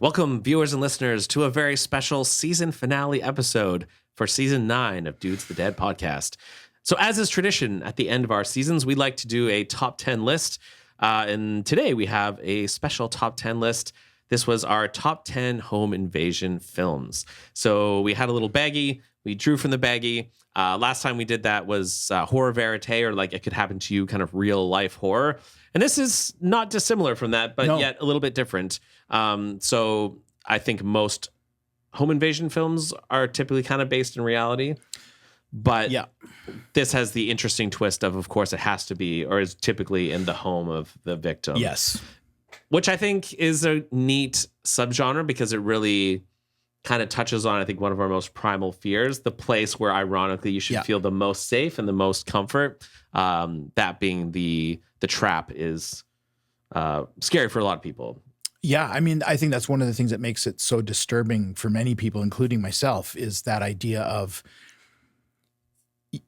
Welcome, viewers and listeners, to a very special season finale episode for season 9 of Dudes the Dead podcast. So, as is tradition at the end of our seasons, we like to do a top 10 list. And today we have a special top 10 list. This was our top 10 home invasion films. So, we had a little baggie. We drew from the baggie. Last time we did that was horror verite, or like it could happen to you, kind of real life horror. And this is not dissimilar from that, but yet a little bit different. So I think most home invasion films are typically kind of based in reality. But this has the interesting twist of course, it has to be, or is typically in the home of the victim. Yes. Which I think is a neat subgenre because it really kind of touches on, I think, one of our most primal fears, the place where ironically you should feel the most safe and the most comfort. That being the trap is scary for a lot of people. Yeah, I mean, I think that's one of the things that makes it so disturbing for many people, including myself, is that idea of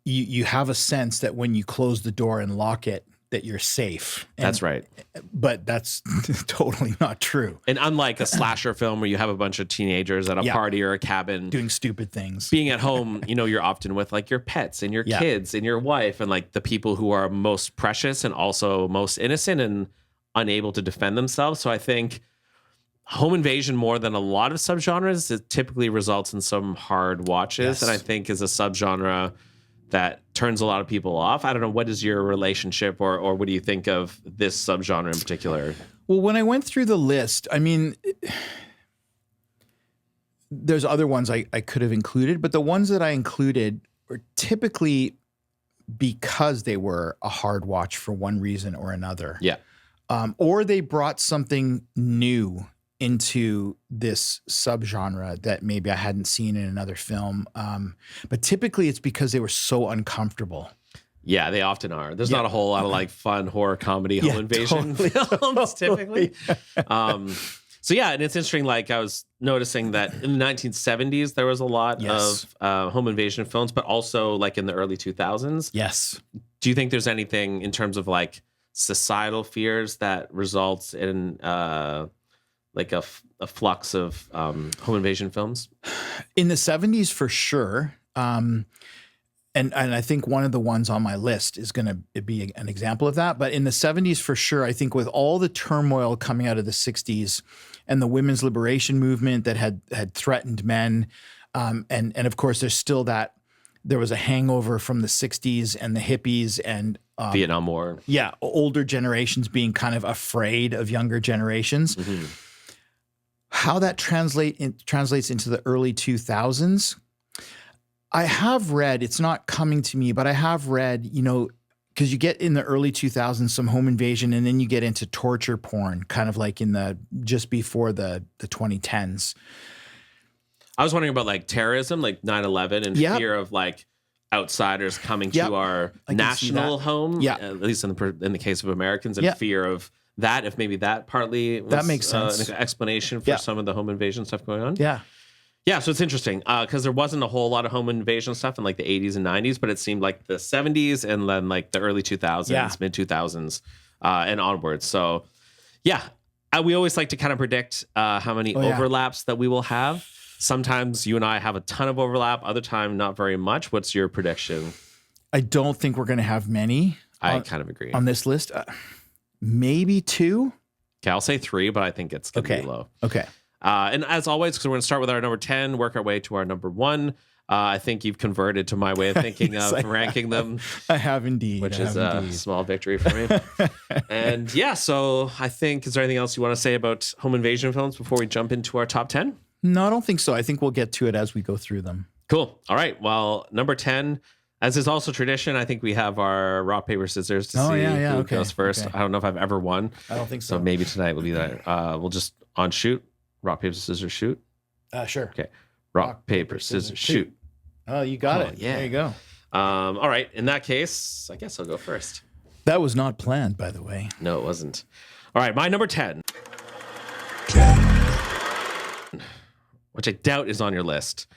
you have a sense that when you close the door and lock it, that you're safe. That's right. But that's totally not true. And unlike a slasher film where you have a bunch of teenagers at a party or a cabin doing stupid things, being at home, you're often with like your pets and your kids and your wife and like the people who are most precious and also most innocent and unable to defend themselves. So I think home invasion, more than a lot of subgenres, it typically results in some hard watches. And I think is a subgenre that turns a lot of people off. I don't know, what is your relationship or what do you think of this subgenre in particular? Well, when I went through the list, I mean, there's other ones I could have included, but the ones that I included were typically because they were a hard watch for one reason or another. Yeah. Or they brought something new into this subgenre that maybe I hadn't seen in another film. But typically it's because they were so uncomfortable. Yeah, they often are. There's not a whole lot of like fun horror comedy home invasion films typically. So yeah, and it's interesting, like I was noticing that in the 1970s, there was a lot of home invasion films, but also like in the early 2000s. Yes. Do you think there's anything in terms of like societal fears that results in like a flux of home invasion films? In the 70s, for sure. And I think one of the ones on my list is going to be an example of that. But in the 70s, for sure, I think with all the turmoil coming out of the 60s and the women's liberation movement that had threatened men, and of course, there's still there was a hangover from the 60s and the hippies and Vietnam War. Yeah, older generations being kind of afraid of younger generations. Mm-hmm. How that translates into the early 2000s, I have read, it's not coming to me, but I have read, because you get in the early 2000s some home invasion and then you get into torture porn, kind of like just before the 2010s. I was wondering about like terrorism, like 9/11 and fear of like outsiders coming to our national home, at least in the case of Americans, and fear of that, if maybe that partly was, that makes sense. An explanation for some of the home invasion stuff going on. Yeah, so it's interesting because there wasn't a whole lot of home invasion stuff in like the 80s and 90s, but it seemed like the 70s and then like the early 2000s, mid 2000s and onwards. So yeah, we always like to kind of predict how many overlaps that we will have. Sometimes you and I have a ton of overlap, other time not very much. What's your prediction? I don't think we're going to have many. I kind of agree. On this list. Maybe 2. Okay, I'll say 3, but I think it's going to be low. Okay. And as always, because we're going to start with our number 10, work our way to our number 1. I think you've converted to my way of thinking of ranking them. I have indeed. Which is a small victory for me. And yeah, so I think, is there anything else you want to say about home invasion films before we jump into our top 10? No, I don't think so. I think we'll get to it as we go through them. Cool. All right. Well, number 10, as is also tradition, I think we have our rock, paper, scissors to see who goes first. Okay. I don't know if I've ever won. I don't think so. So maybe tonight will be that. We'll just on shoot. Rock, paper, scissors, shoot. Sure. Okay. Rock, paper, scissors, shoot. Oh, you got it. Yeah. There you go. All right. In that case, I guess I'll go first. That was not planned, by the way. No, it wasn't. All right. My number 10. Which I doubt is on your list,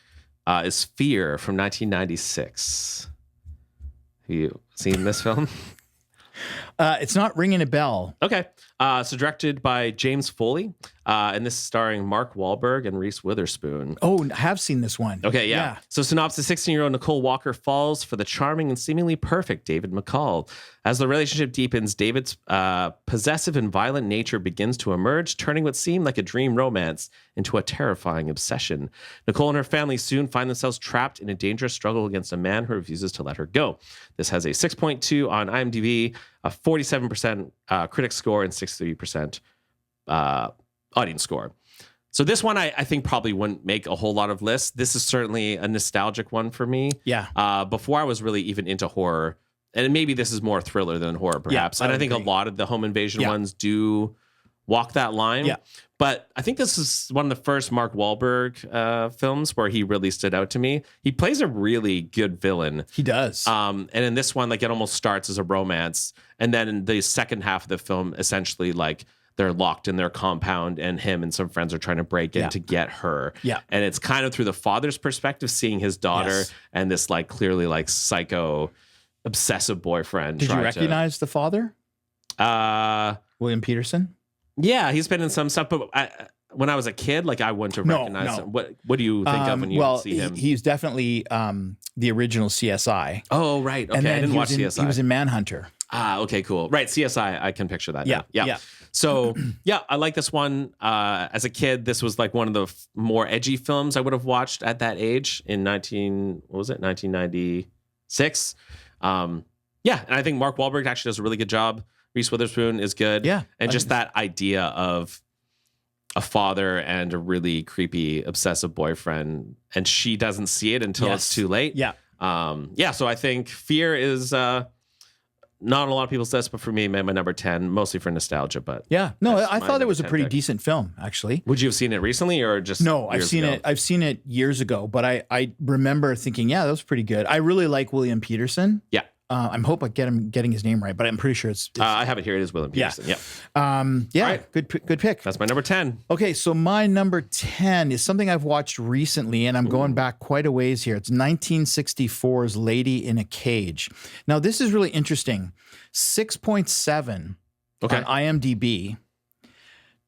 is Fear from 1996. Have you seen this film? It's not ringing a bell. Okay. So directed by James Foley, and this is starring Mark Wahlberg and Reese Witherspoon. Oh, I have seen this one. Okay, yeah. So synopsis, 16-year-old Nicole Walker falls for the charming and seemingly perfect David McCall. As the relationship deepens, David's possessive and violent nature begins to emerge, turning what seemed like a dream romance into a terrifying obsession. Nicole and her family soon find themselves trapped in a dangerous struggle against a man who refuses to let her go. This has a 6.2 on IMDb, a 47% critic score, and 63% audience score. So this one I think probably wouldn't make a whole lot of lists. This is certainly a nostalgic one for me. Yeah. Before I was really even into horror, and maybe this is more thriller than horror, perhaps. Yeah, and I think agree. a lot of the home invasion ones do walk that line. Yeah. But I think this is one of the first Mark Wahlberg films where he really stood out to me. He plays a really good villain. He does. And in this one, like, it almost starts as a romance, and then in the second half of the film, essentially, like, they're locked in their compound, and him and some friends are trying to break in to get her. Yeah. And it's kind of through the father's perspective, seeing his daughter Yes. and this, like, clearly, like, psycho obsessive boyfriend. Did you recognize the father, William Peterson? Yeah, he's been in some stuff, but when I was a kid, like, I wouldn't have recognized him. What do you think of when you see him? He's definitely the original CSI. Oh, right. Okay, And I then didn't watch CSI. He was in Manhunter. Okay, cool. Right, CSI, I can picture that. Yeah, now. yeah. So, yeah, I like this one. As a kid, this was like one of the more edgy films I would have watched at that age in 1996. And I think Mark Wahlberg actually does a really good job. Reese Witherspoon is good. Yeah. And just that idea of a father and a really creepy, obsessive boyfriend, and she doesn't see it until it's too late. Yeah. So I think Fear is not a lot of people's list, but for me, my number 10, mostly for nostalgia. But Yeah. No, That's I my thought it was a number 10 pretty pick. decent film, actually. would you have seen it recently or just No, I've years seen ago? it. I've seen it years ago, but I remember thinking, yeah, that was pretty good. I really like William Peterson. Yeah. I'm hoping getting his name right, but I'm pretty sure it's I have it here. It is William Yeah. Peterson. Yeah. yeah, right. good pick. That's my number 10. Okay, so my number 10 is something I've watched recently, and I'm going back quite a ways here. It's 1964's Lady in a Cage. Now, this is really interesting. 6.7 Okay. on IMDb,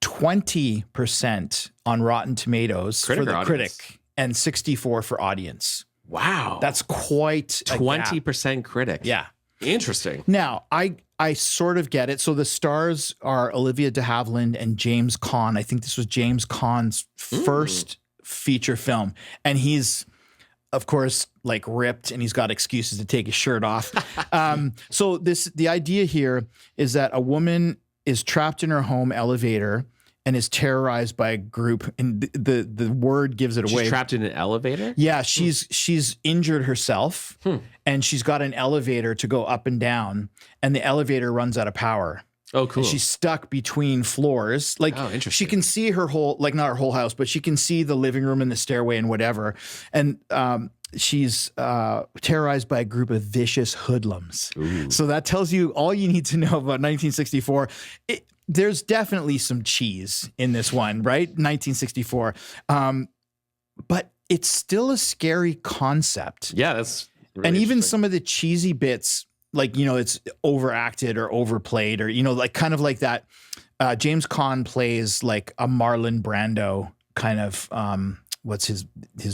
20% on Rotten Tomatoes Critic for or the audience? critic, and 64 for audience. Wow. That's quite a gap. 20% critic. Yeah. Interesting. Now, I sort of get it. So the stars are Olivia de Havilland and James Caan. I think this was James Caan's first feature film. And he's, of course, like ripped, and he's got excuses to take his shirt off. So the idea here is that a woman is trapped in her home elevator and is terrorized by a group, and the word gives it away. She's trapped in an elevator? Yeah, she's injured herself, and she's got an elevator to go up and down, and the elevator runs out of power. Oh, cool. And she's stuck between floors. Like, Oh, interesting. she can see her whole, like, not her whole house, but she can see the living room and the stairway and whatever. And she's terrorized by a group of vicious hoodlums. Ooh. So that tells you all you need to know about 1964. There's definitely some cheese in this one, right? 1964. But it's still a scary concept. Yeah, that's really And even interesting. some of the cheesy bits, like, it's overacted or overplayed, or, like kind of like that. James Caan plays like a Marlon Brando kind of, what's his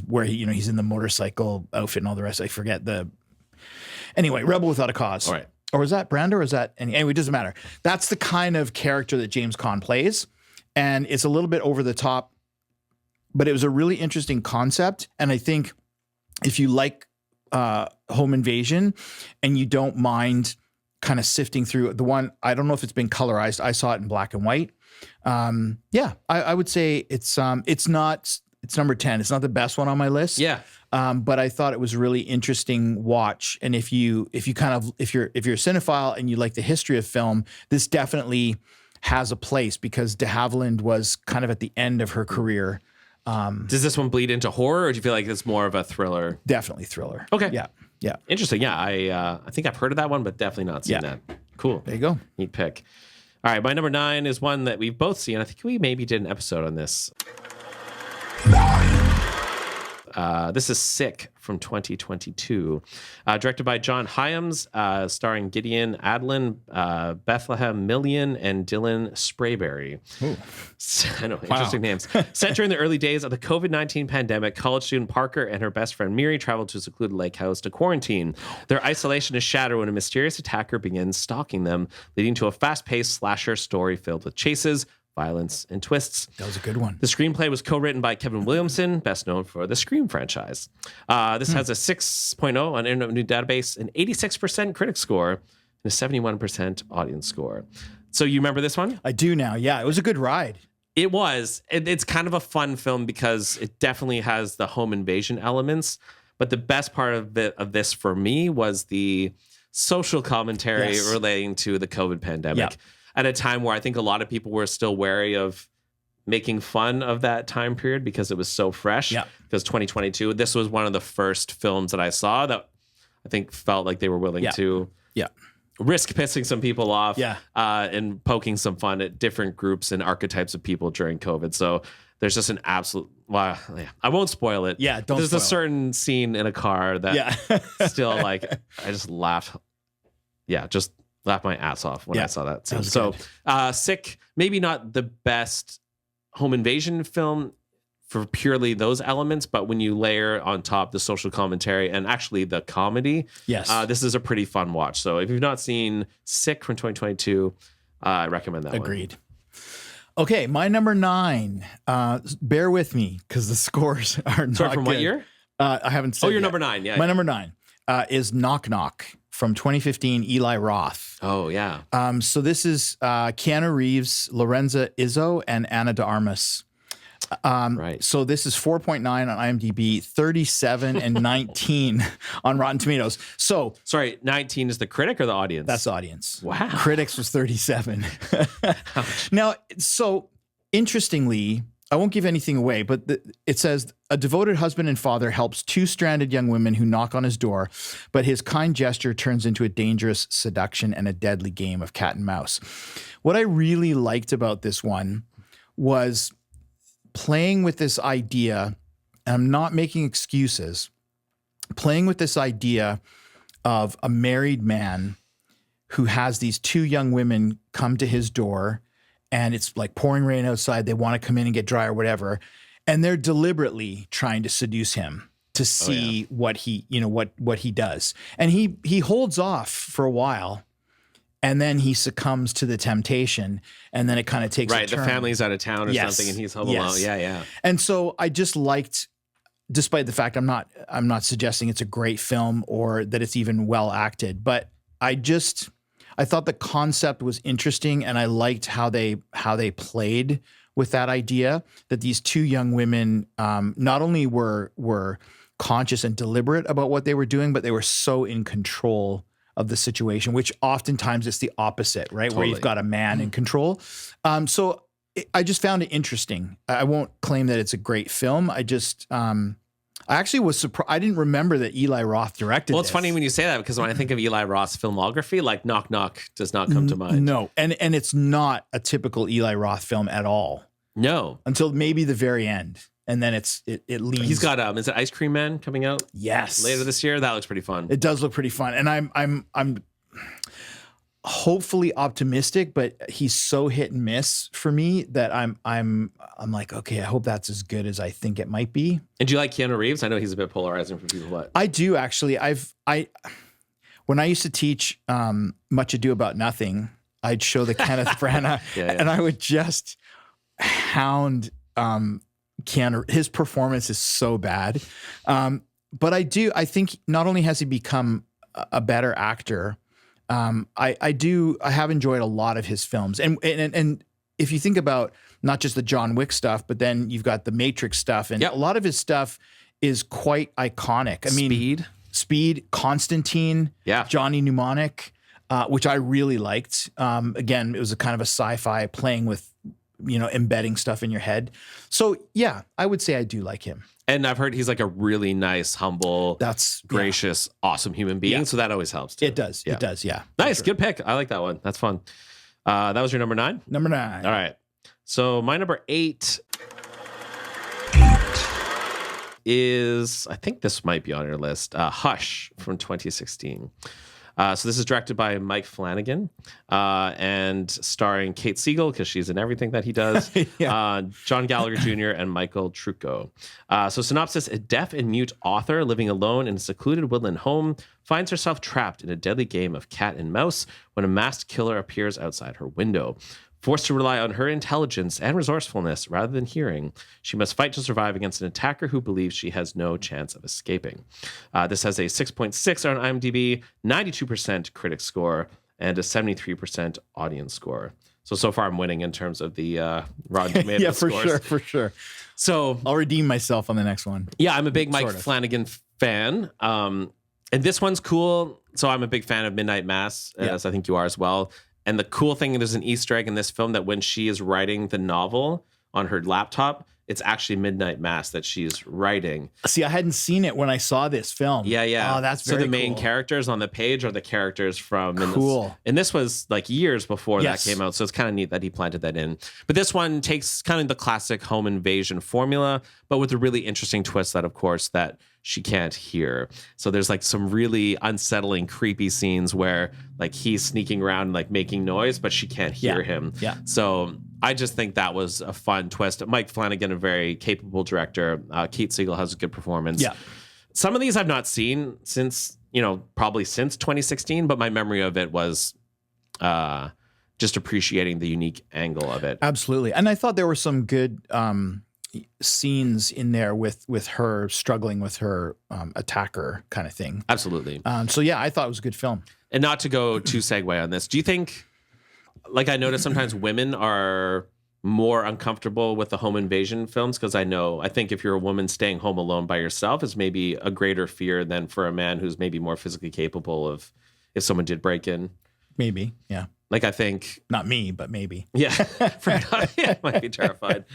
where he, he's in the motorcycle outfit and all the rest. I forget anyway, Rebel Without a Cause. All right. Or is that Brando, or is that anyway, it doesn't matter. That's the kind of character that James Caan plays. And it's a little bit over the top, but it was a really interesting concept. And I think if you like home invasion and you don't mind kind of sifting through the one, I don't know if it's been colorized. I saw it in black and white. I would say it's number 10. It's not the best one on my list. Yeah. But I thought it was a really interesting watch. And if you're a cinephile and you like the history of film, this definitely has a place, because de Havilland was kind of at the end of her career. Does this one bleed into horror, or do you feel like it's more of a thriller? Definitely thriller. Okay. Yeah. Interesting. Yeah, I think I've heard of that one, but definitely not seen that. Cool. There you go. Neat pick. All right, my number 9 is one that we've both seen. I think we maybe did an episode on this. This is Sick from 2022, directed by John Hyams, starring Gideon Adlin, Bethlehem Million, and Dylan Sprayberry. I know, interesting names. Set during the early days of the COVID-19 pandemic, college student Parker and her best friend Miri traveled to a secluded lake house to quarantine. Their isolation is shattered when a mysterious attacker begins stalking them, leading to a fast-paced slasher story filled with chases, violence, and twists. That was a good one. The screenplay was co-written by Kevin Williamson, best known for the Scream franchise. This has a 6.0 on Internet Movie Database, an 86% critic score, and a 71% audience score. So you remember this one? I do now. Yeah, it was a good ride. It was. It's kind of a fun film because it definitely has the home invasion elements. But the best part of this for me was the social commentary relating to the COVID pandemic. Yeah. At a time where I think a lot of people were still wary of making fun of that time period because it was so fresh. Yeah. Because 2022, this was one of the first films that I saw that I think felt like they were willing to risk pissing some people off and poking some fun at different groups and archetypes of people during COVID. So there's just an absolute, I won't spoil it. Yeah, don't There's spoil a certain scene in a car that still like, I just laughed. Yeah, just laughed my ass off when I saw that scene. So Sick, maybe not the best home invasion film for purely those elements, but when you layer on top the social commentary and actually the comedy, this is a pretty fun watch. So if you've not seen Sick from 2022, I recommend that one. Agreed. Okay, my number 9. Bear with me because the scores are not Sorry, from good. what year? I haven't said. Oh, your yet. number 9. Yeah. My number 9 is Knock Knock from 2015, Eli Roth. Oh, yeah. So this is Keanu Reeves, Lorenza Izzo, and Ana de Armas. Right. So this is 4.9 on IMDb, 37 and 19 on Rotten Tomatoes. So sorry, 19 is the critic or the audience? that's the audience. Wow. Critics was 37. Now, so interestingly, I won't give anything away, but it says a devoted husband and father helps 2 stranded young women who knock on his door, but his kind gesture turns into a dangerous seduction and a deadly game of cat and mouse. What I really liked about this one was playing with this idea, and I'm not making excuses, playing with this idea of a married man who has these 2 young women come to his door, and it's like pouring rain outside. They want to come in and get dry or whatever. And they're deliberately trying to seduce him to see what he, what he does. And he holds off for a while, and then he succumbs to the temptation, and then it kind of takes a turn. The family's out of town or something, and he's home alone. Yeah. And so I just liked, despite the fact I'm not suggesting it's a great film or that it's even well acted, but I thought the concept was interesting, and I liked how they played with that idea that these 2 young women not only were conscious and deliberate about what they were doing, but they were so in control of the situation, which oftentimes it's the opposite, right? Totally. Where you've got a man in control. So I just found it interesting. I won't claim that it's a great film. I just I actually was surprised. I didn't remember that Eli Roth directed Well, it's funny when you say that, because when I think of Eli Roth's filmography, like Knock Knock does not come to mind. No, and it's not a typical Eli Roth film at all. No. Until maybe the very end. And then it leads. He's got is it Ice Cream Man coming out? Yes. Later this year? That looks pretty fun. It does look pretty fun. And I'm hopefully optimistic, but he's so hit and miss for me that I'm like, okay, I hope that's as good as I think it might be. And do you like Keanu Reeves? I know he's a bit polarizing for people, but I do actually. When I used to teach Much Ado About Nothing, I'd show the Kenneth Branagh and I would just hound Keanu. His performance is so bad. But I think not only has he become a better actor, I have enjoyed a lot of his films. And if you think about not just the John Wick stuff, but then you've got the Matrix stuff, and a lot of his stuff is quite iconic. I mean, Speed, Constantine, Johnny Mnemonic, which I really liked. Again, it was a kind of a sci-fi playing with, embedding stuff in your head. So yeah, I would say I do like him. And I've heard he's like a really nice, humble, gracious, awesome human being. So that always helps too. It does. Yeah. It does. Yeah. Nice. Good pick. I like that one. That's fun. That was your number 9? Number 9. All right. So my number 8 is, I think this might be on your list, Hush from 2016. So this is directed by Mike Flanagan and starring Kate Siegel, because she's in everything that he does, John Gallagher Jr. and Michael Trucco. So synopsis: a deaf and mute author living alone in a secluded woodland home finds herself trapped in a deadly game of cat and mouse when a masked killer appears outside her window. Forced to rely on her intelligence and resourcefulness rather than hearing, she must fight to survive against an attacker who believes she has no chance of escaping. This has a 6.6 on IMDb, 92% critic score, and a 73% audience score. So far I'm winning in terms of the Rotten Tomatoes yeah, scores. for sure. So I'll redeem myself on the next one. yeah, I'm a big Mike Flanagan fan. And this one's cool. So I'm a big fan of Midnight Mass, as I think you are as well. And the cool thing, there's an Easter egg in this film that when she is writing the novel on her laptop, it's actually Midnight Mass that she's writing. See, I hadn't seen it when I saw this film. Yeah. Oh, that's very So the main cool. characters on the page are the characters from... Cool. And this was like years before Yes. that came out, so it's kind of neat that he planted that in. But this one takes kind of the classic home invasion formula, but with a really interesting twist that, of course, that she can't hear. So there's like some really unsettling, creepy scenes where like he's sneaking around and like making noise, but she can't hear him. Yeah. So I just think that was a fun twist. Mike Flanagan, a very capable director. Kate Siegel has a good performance. Yeah. Some of these I've not seen since, probably since 2016, but my memory of it was just appreciating the unique angle of it. Absolutely. And I thought there were some good scenes in there with her struggling with her attacker kind of thing. Absolutely. So yeah, I thought it was a good film. And not to go too segue on this, do you think, like I notice sometimes women are more uncomfortable with the home invasion films? Because I think if you're a woman staying home alone by yourself is maybe a greater fear than for a man who's maybe more physically capable of if someone did break in. Maybe, yeah. Like I think... Not me, but maybe. Yeah. I might be terrified.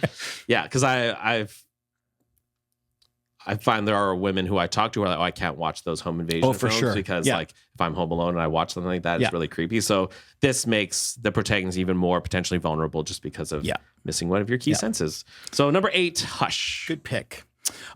Yeah, because I find there are women who I talk to who are like, I can't watch those home invasion for films sure. because Yeah. like if I'm home alone and I watch something like that, it's really creepy. So this makes the protagonist even more potentially vulnerable just because of missing one of your key senses. So number 8, Hush. Good pick.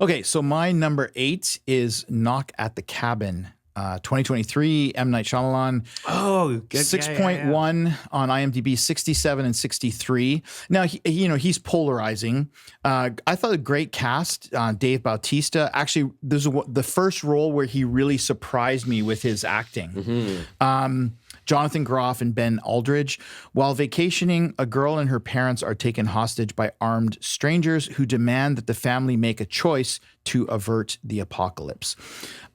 Okay, so my number 8 is Knock at the Cabin. 2023, M. Night Shyamalan. Oh, good. 6.1 on IMDb, 67 and 63. Now, he's polarizing. I thought a great cast. Dave Bautista. Actually, there's the first role where he really surprised me with his acting. Mm-hmm. Jonathan Groff and Ben Aldridge. While vacationing, a girl and her parents are taken hostage by armed strangers who demand that the family make a choice to avert the apocalypse.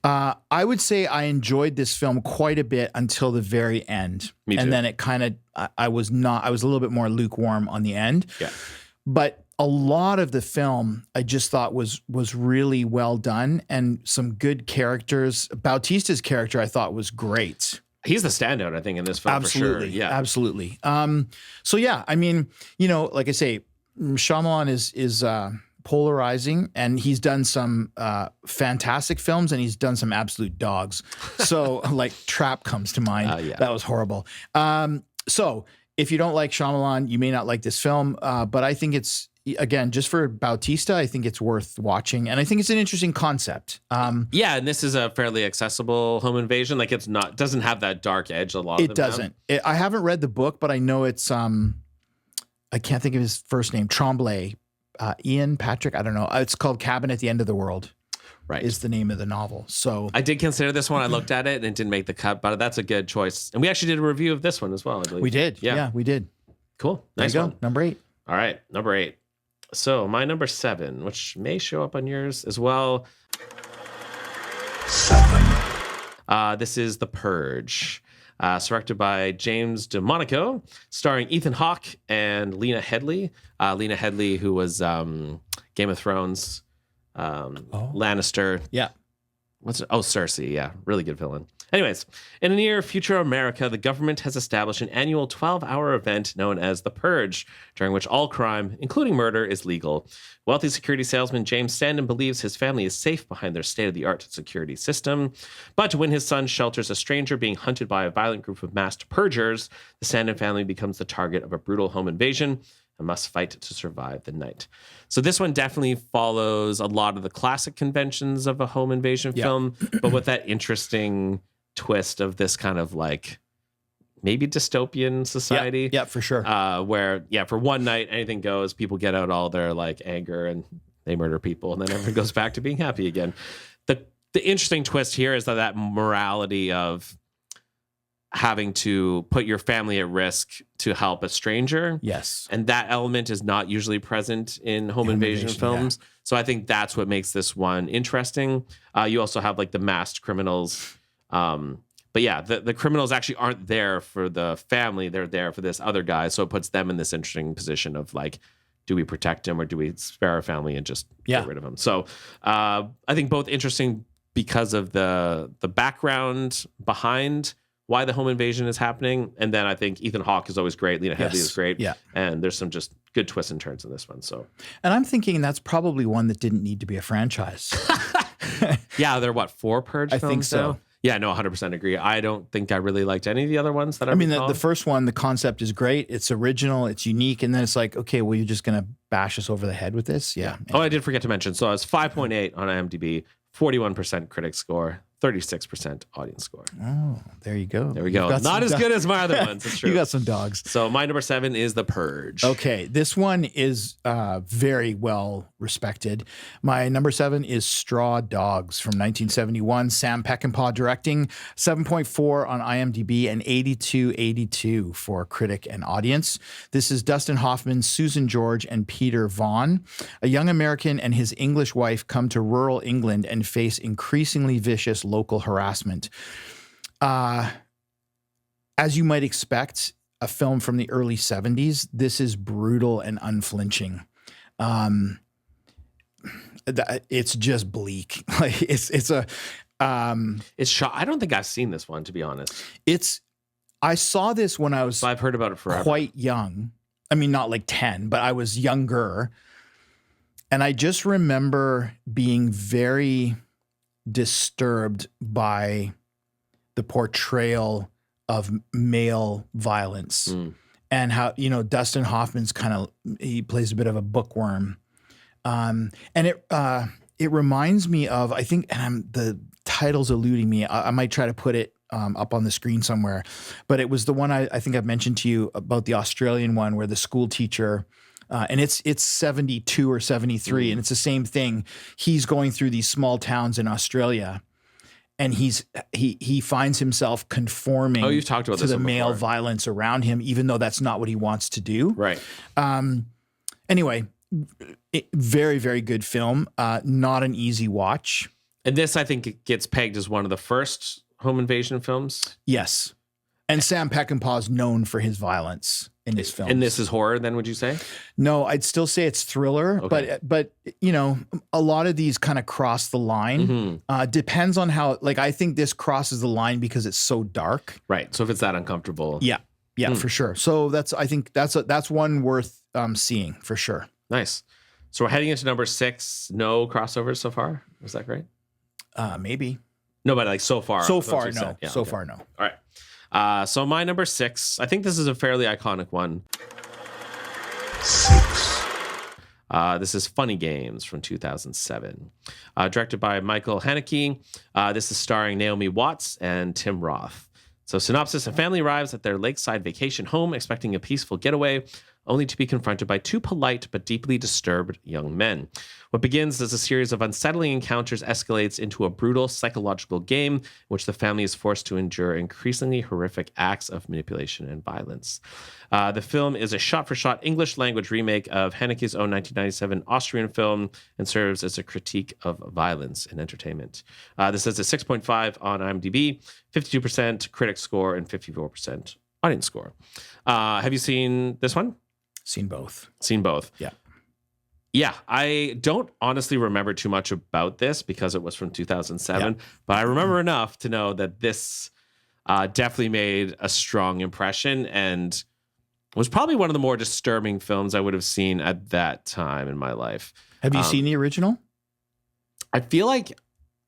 I would say I enjoyed this film quite a bit until the very end. Me too. And then it kind of, I was a little bit more lukewarm on the end. Yeah. But a lot of the film I just thought was really well done and some good characters. Bautista's character I thought was great. He's the standout, I think, in this film Absolutely. for sure. Yeah. Absolutely. So yeah, I mean, like I say, Shyamalan is polarizing, and he's done some fantastic films, and he's done some absolute dogs. So like Trap comes to mind. Yeah. That was horrible. So if you don't like Shyamalan, you may not like this film, but I think it's, again, just for Bautista, I think it's worth watching, and I think it's an interesting concept. Yeah, and this is a fairly accessible home invasion. Like doesn't have that dark edge a lot of them It doesn't. I haven't read the book, but I know it's I can't think of his first name. Tremblay, Ian Patrick. I don't know. It's called Cabin at the End of the World. Right. Is the name of the novel. So I did consider this one. I looked at it and it didn't make the cut, but that's a good choice. And we actually did a review of this one as well, I believe. we did. Yeah, we did. Cool. There Nice you go. one. Number 8. All right, number 8. So my number 7, which may show up on yours as well. 7. This is The Purge. Directed by James DeMonaco, starring Ethan Hawke and Lena Headey. Lena Headey, who was Game of Thrones, Lannister. Yeah. Cersei. Yeah, really good villain. Anyways, in a near future America, the government has established an annual 12-hour event known as The Purge, during which all crime, including murder, is legal. Wealthy security salesman James Standen believes his family is safe behind their state-of-the-art security system. But when his son shelters a stranger being hunted by a violent group of masked purgers, the Standen family becomes the target of a brutal home invasion. and must fight to survive the night. So this one definitely follows a lot of the classic conventions of a home invasion film, but with that interesting twist of this kind of like maybe dystopian society. Yeah, for sure. Where, for one night, anything goes. People get out all their like anger and they murder people, and then everyone goes back to being happy again. The interesting twist here is that morality of having to put your family at risk to help a stranger. Yes. And that element is not usually present in home invasion films. Yeah. So I think that's what makes this one interesting. You also have like the masked criminals. But yeah, the criminals actually aren't there for the family. They're there for this other guy. So it puts them in this interesting position of like, do we protect him or do we spare our family and just get rid of him? So I think both interesting because of the background behind why the home invasion is happening. And then I think Ethan Hawke is always great. Lena Headey is great. Yeah. And there's some just good twists and turns in this one. So, and I'm thinking that's probably one that didn't need to be a franchise. Yeah. They're 4 Purge films? I think so. Now? Yeah, no, 100% agree. I don't think I really liked any of the other ones that I mean, the first one, the concept is great. It's original. It's unique. And then it's like, okay, well, you're just going to bash us over the head with this? Yeah. Oh, I did forget to mention. So it's 5.8 on IMDb, 41% critic score, 36% audience score. Oh, there you go. There we go. Not as good as my other ones. It's true. You got some dogs. So my number 7 is The Purge. Okay. This one is very well respected. My number 7 is Straw Dogs from 1971. Sam Peckinpah directing, 7.4 on IMDb and 82 for critic and audience. This is Dustin Hoffman, Susan George, and Peter Vaughn. A young American and his English wife come to rural England and face increasingly vicious local harassment. As you might expect, a film from the early 70s, this is brutal and unflinching. It's just bleak. Like it's shot. I don't think I've seen this one, to be honest. I saw this when I was I've heard about it forever. Quite young. I mean, not like 10, but I was younger. And I just remember being very disturbed by the portrayal of male violence and how, Dustin Hoffman's he plays a bit of a bookworm. And it reminds me of, I think, and the title's eluding me. I might try to put it up on the screen somewhere, but it was the one I think I've mentioned to you about, the Australian one where the school teacher, and it's 72 or 73, and it's the same thing. He's going through these small towns in Australia, and he finds himself conforming you've talked about to this the male before. violence around him, even though that's not what he wants to do. Right. Anyway, very, very good film. Not an easy watch. And this, I think, it gets pegged as one of the first home invasion films. Yes. And Sam Peckinpah is known for his violence in his films. And this is horror, then, would you say? No, I'd still say it's thriller, Okay. but a lot of these kind of cross the line. Depends on how, I think this crosses the line because it's so dark. Right. So if it's that uncomfortable. Yeah, for sure. So I think that's one worth seeing for sure. Nice. So we're heading into number 6. No crossovers so far. Was that great? Maybe. No, but so far. So far, no. Yeah, so far, no. All right. So my number 6, I think this is a fairly iconic one. 6. This is Funny Games from 2007. Directed by Michael Haneke. This is starring Naomi Watts and Tim Roth. So synopsis: a family arrives at their lakeside vacation home expecting a peaceful getaway, only to be confronted by 2 polite but deeply disturbed young men. What begins as a series of unsettling encounters escalates into a brutal psychological game in which the family is forced to endure increasingly horrific acts of manipulation and violence. The film is a shot-for-shot English-language remake of Haneke's own 1997 Austrian film and serves as a critique of violence in entertainment. This has a 6.5 on IMDb, 52% critic score, and 54% audience score. Have you seen this one? Seen both. Seen both. Yeah. Yeah, I don't honestly remember too much about this because it was from 2007, but I remember enough to know that this definitely made a strong impression and was probably one of the more disturbing films I would have seen at that time in my life. Have you seen the original? I feel like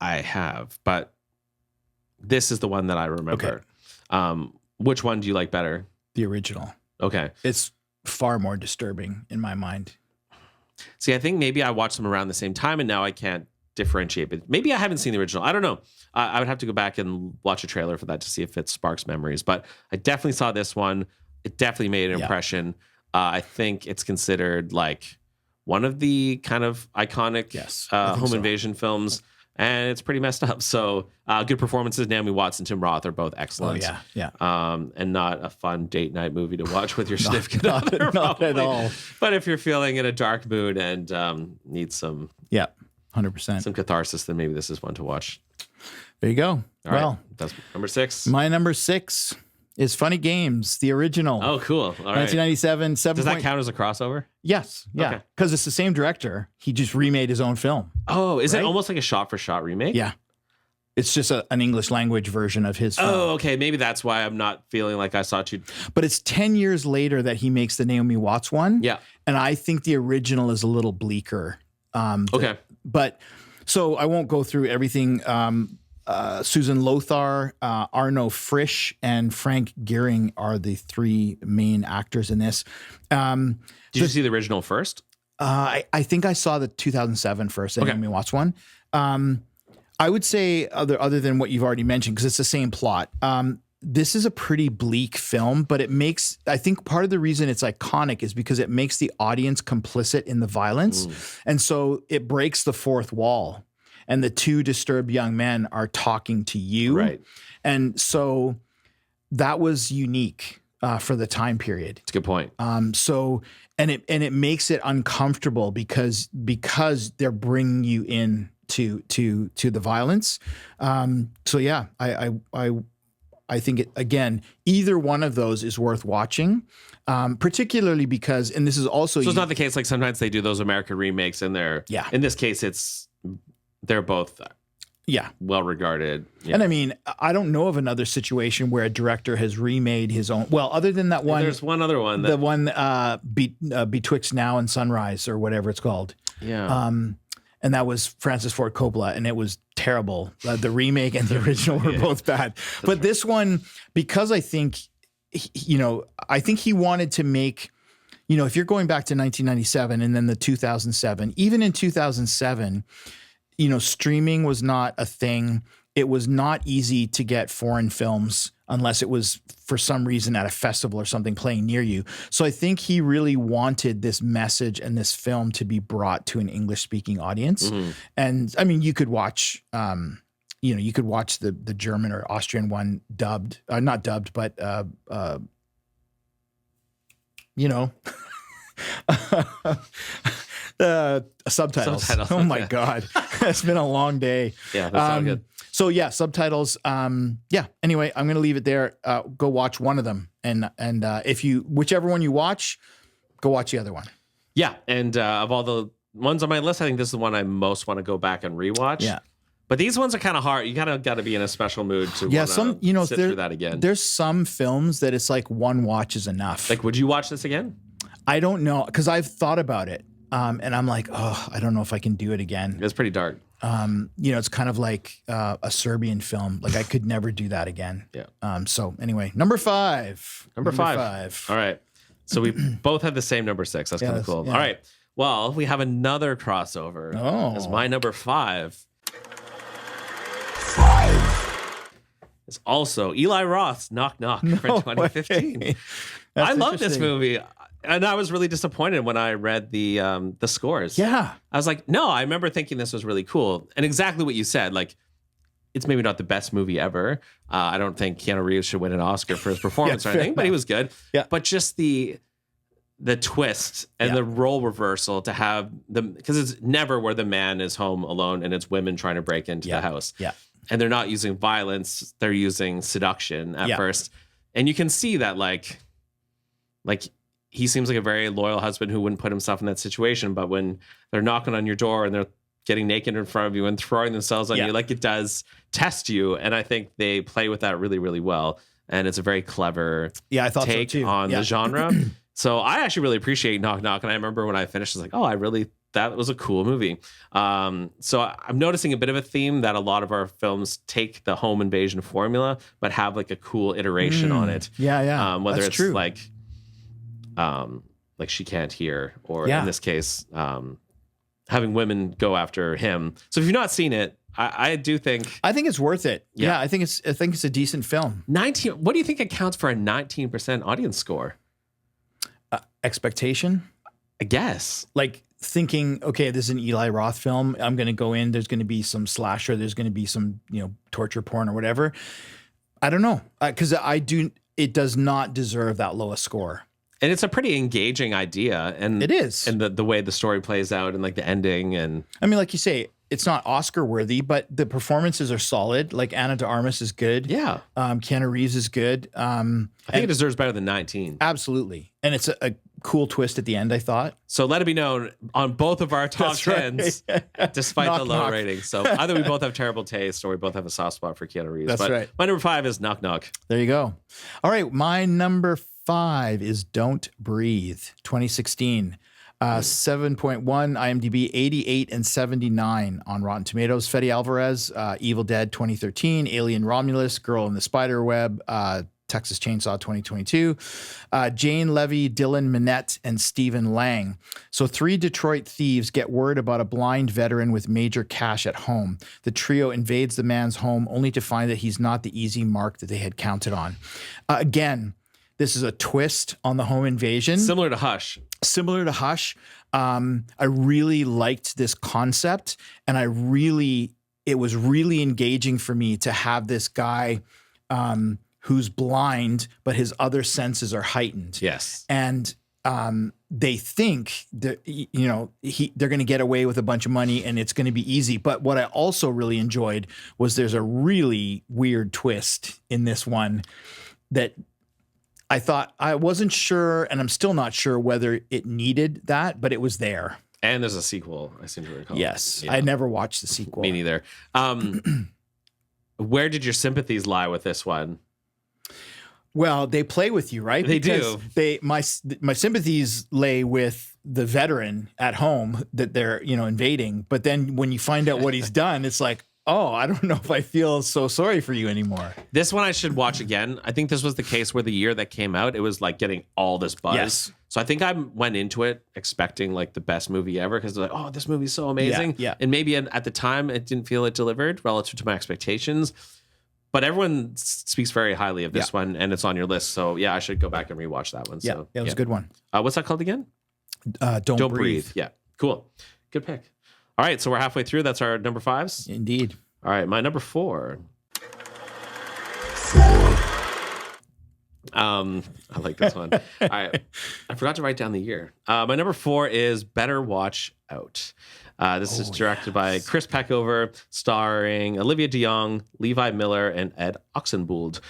I have, but this is the one that I remember. Okay. Which one do you like better? The original. Okay. It's far more disturbing in my mind. See, I think maybe I watched them around the same time, and now I can't differentiate. But maybe I haven't seen the original. I don't know. I would have to go back and watch a trailer for that to see if it sparks memories. But I definitely saw this one. It definitely made an impression. I think it's considered like one of the kind of iconic home invasion films. And it's pretty messed up. So good performances. Naomi Watts and Tim Roth are both excellent. Oh, yeah. And not a fun date night movie to watch with your significant other. Not at all. But if you're feeling in a dark mood and need some 100%. some catharsis, then maybe this is one to watch. There you go. All right. That's number 6. My number 6 is Funny Games, the original. Oh, cool. All right. 1997. Does that count as a crossover? Yes. Yeah. Because it's the same director. He just remade his own film. Oh, is it almost like a shot-for-shot remake? Yeah. It's just an English language version of his film. Oh, okay. Maybe that's why I'm not feeling like I saw two. But it's 10 years later that he makes the Naomi Watts one. Yeah. And I think the original is a little bleaker. Okay. But so I won't go through everything. Susan Lothar, Arno Frisch, and Frank Gehring are the 3 main actors in this. Did you see the original first? I think I saw the 2007 first, the Naomi Watts one. I would say other than what you've already mentioned, because it's the same plot. This is a pretty bleak film, but I think part of the reason it's iconic is because it makes the audience complicit in the violence. And so it breaks the fourth wall. And the 2 disturbed young men are talking to you. Right. And so that was unique for the time period. That's a good point. And it makes it uncomfortable because they're bringing you in to the violence. I think it, again, either one of those is worth watching, particularly because, and this is also, so it's not the case. Like sometimes they do those American remakes and in this case, they're both well regarded. Yeah. And I mean, I don't know of another situation where a director has remade his own. Well, other than that one, there's one other one. The one Betwixt Now and Sunrise or whatever it's called. Yeah. And that was Francis Ford Coppola, and it was terrible. The remake and the original were both bad. But this one, because I think he wanted to make, if you're going back to 1997 and then the 2007, even in 2007, streaming was not a thing. It was not easy to get foreign films unless it was for some reason at a festival or something playing near you. So I think he really wanted this message and this film to be brought to an English-speaking audience. Mm-hmm. And I mean, you could watch, you could watch the German or Austrian one dubbed, not dubbed, but subtitles. Oh my God. It's been a long day. Yeah, that's all good. So subtitles. Anyway, I'm going to leave it there. Go watch one of them. And whichever one you watch, go watch the other one. Yeah. And of all the ones on my list, I think this is the one I most want to go back and rewatch. Yeah. But these ones are kind of hard. You got to be in a special mood to sit through that again. There's some films that it's like one watch is enough. Like, would you watch this again? I don't know, because I've thought about it. And I'm like, I don't know if I can do it again. It's pretty dark. It's kind of like a Serbian film. Like I could never do that again. Yeah. So anyway, number 5. Number five. All right. So we both had the same number 6. That's kind of cool. Yeah. All right. Well, we have another crossover. Oh. As my number 5 is also Eli Roth's Knock Knock for 2015. I love this movie. And I was really disappointed when I read the scores. Yeah. I was like, no, I remember thinking this was really cool. And exactly what you said, like, it's maybe not the best movie ever. I don't think Keanu Reeves should win an Oscar for his performance or anything, but he was good. Yeah. But just the twist and the role reversal to have because it's never where the man is home alone and it's women trying to break into the house. Yeah. And they're not using violence, they're using seduction at first. And you can see that like he seems like a very loyal husband who wouldn't put himself in that situation. But when they're knocking on your door and they're getting naked in front of you and throwing themselves on you, like it does test you. And I think they play with that really, really well. And it's a very clever take on the genre. So I actually really appreciate Knock Knock. And I remember when I finished, I was like, that was a cool movie. So I'm noticing a bit of a theme that a lot of our films take the home invasion formula, but have like a cool iteration on it. Yeah. Whether That's it's true. like, like she can't hear, or Yeah. in this case, having women go after him. So if you've not seen it, I do think I think it's worth it. Yeah. Yeah, I think it's a decent film. 19. What do you think accounts for a 19% audience score? Expectation, I guess. like thinking, okay, this is an Eli Roth film. I'm going to go in. There's going to be some slasher. There's going to be some, torture porn or whatever. I don't know, because it does not deserve that low a score. And it's a pretty engaging idea, and It is. and the way the story plays out, and like the ending, and I mean, like you say, it's not Oscar worthy, but the performances are solid. Like Ana de Armas is good. yeah, Keanu Reeves is good. I think it deserves better than 19. Absolutely. And it's a cool twist at the end, I thought. So let it be known on both of our top That's right. 10s, despite the Knock, low knock. rating. So either we both have terrible taste, or we both have a soft spot for Keanu Reeves. That's But right. my number 5 is Knock Knock. There you go. All right. My number 5 is Don't Breathe, 2016. 7.1 IMDb, 88 and 79 on Rotten Tomatoes. Fede Alvarez, Evil Dead 2013, Alien Romulus, Girl in the Spiderweb, Texas Chainsaw 2022, Jane Levy, Dylan Minnette, and Stephen Lang. So 3 Detroit thieves get word about a blind veteran with major cash at home. The trio invades the man's home only to find that he's not the easy mark that they had counted on. Again, this is a twist on the home invasion. Similar to Hush. Similar to Hush. I really liked this concept, and it was really engaging for me to have this guy who's blind, but his other senses are heightened. Yes. And they think that, they're going to get away with a bunch of money and it's going to be easy. But what I also really enjoyed was there's a really weird twist in this one that I thought, I wasn't sure, and I'm still not sure whether it needed that, but it was there. And there's a sequel, I seem to recall. Yes. Yeah. I never watched the sequel. Me neither. Where did your sympathies lie with this one? Well, they play with you, right? They Because do. My sympathies lay with the veteran at home that they're, invading. But then when you find out what he's done, it's like, oh, I don't know if I feel so sorry for you anymore. This one I should watch again. I think this was the case where the year that came out, it was like getting all this buzz. Yes. So I think I went into it expecting like the best movie ever, because they're like, oh, this movie's so amazing. Yeah. And maybe at the time it didn't feel it delivered relative to my expectations. But everyone speaks very highly of this one, and it's on your list. So yeah, I should go back and rewatch that one. Yeah, So, it was a good one. What's that called again? Don't breathe. Yeah, cool. Good pick. All right, so we're halfway through. That's our number 5s. Indeed. All right, my number 4. I like this one. All right, I forgot to write down the year. My number 4 is Better Watch Out. This is directed by Chris Peckover, starring Olivia DeJonge, Levi Miller, and Ed Oxenbould.